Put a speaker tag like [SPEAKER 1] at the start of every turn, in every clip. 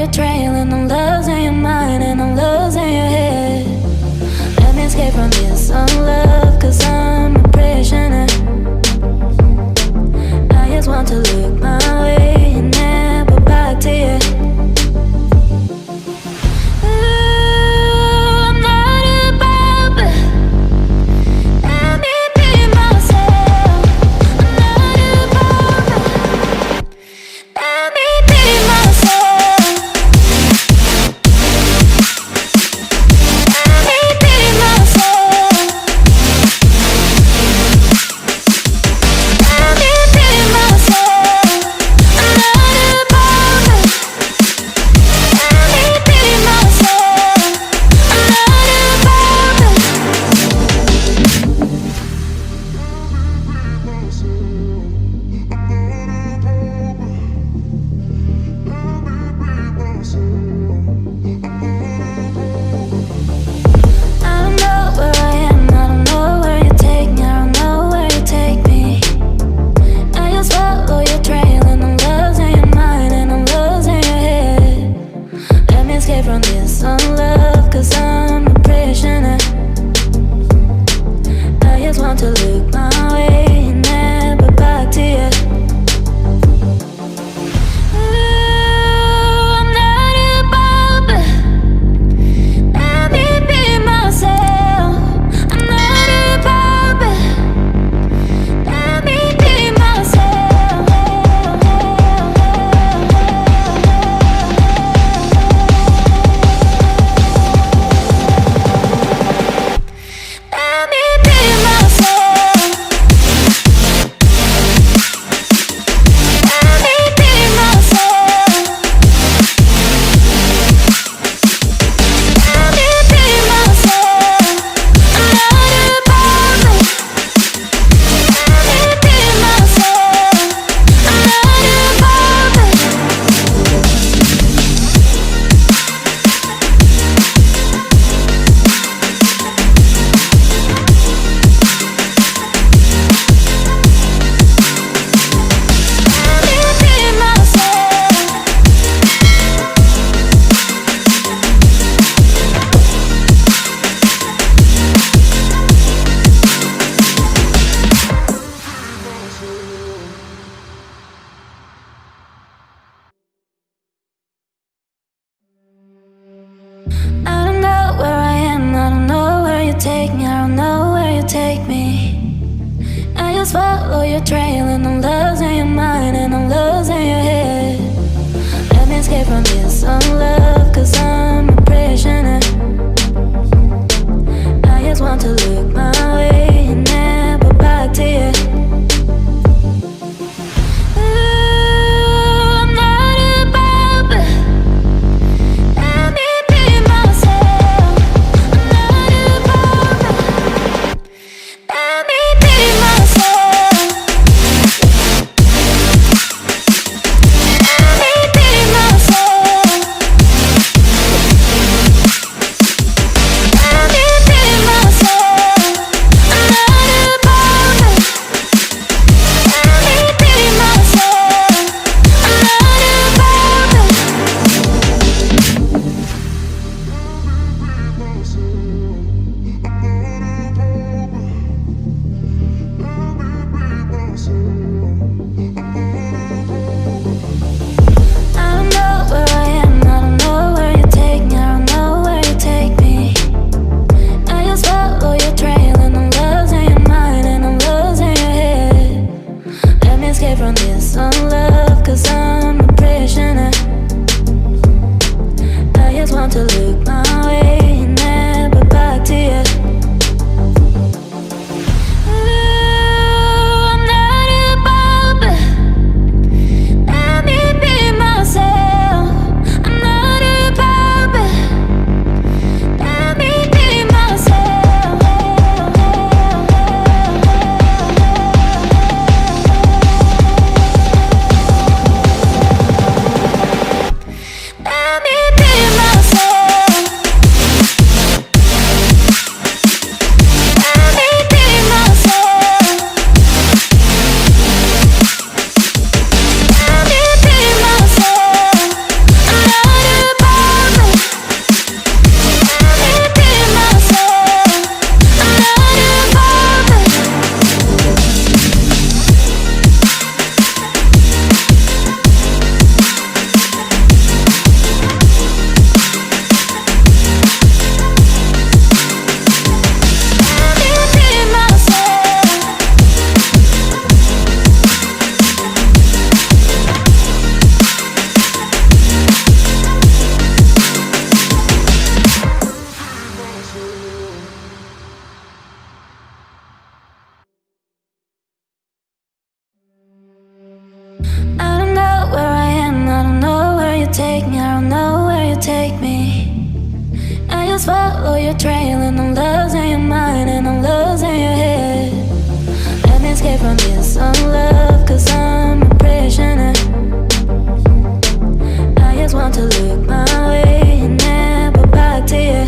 [SPEAKER 1] you're trailing. I'm losing your mind and I'm losing your head. Let me escape from this love, 'cause I'm a prisoner. I just want to look my way and never back to you. Follow your trail and I'm losing your mind and I'm losing your head. Let me escape from this love, 'cause I'm a prisoner. I just want to look my way and never back to you. just follow your trail, and I'm losing your mind, and I'm losing your head. Let me escape from this love, cause I'm a prisoner. I just want to look my way and never back to you.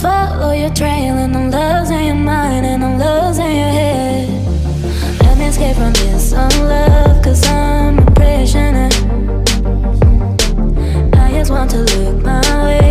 [SPEAKER 1] Follow your trail, and I'm losing your mind, and I'm losing your head. Let me escape from this love, cause I'm a prisoner. I just want to look my way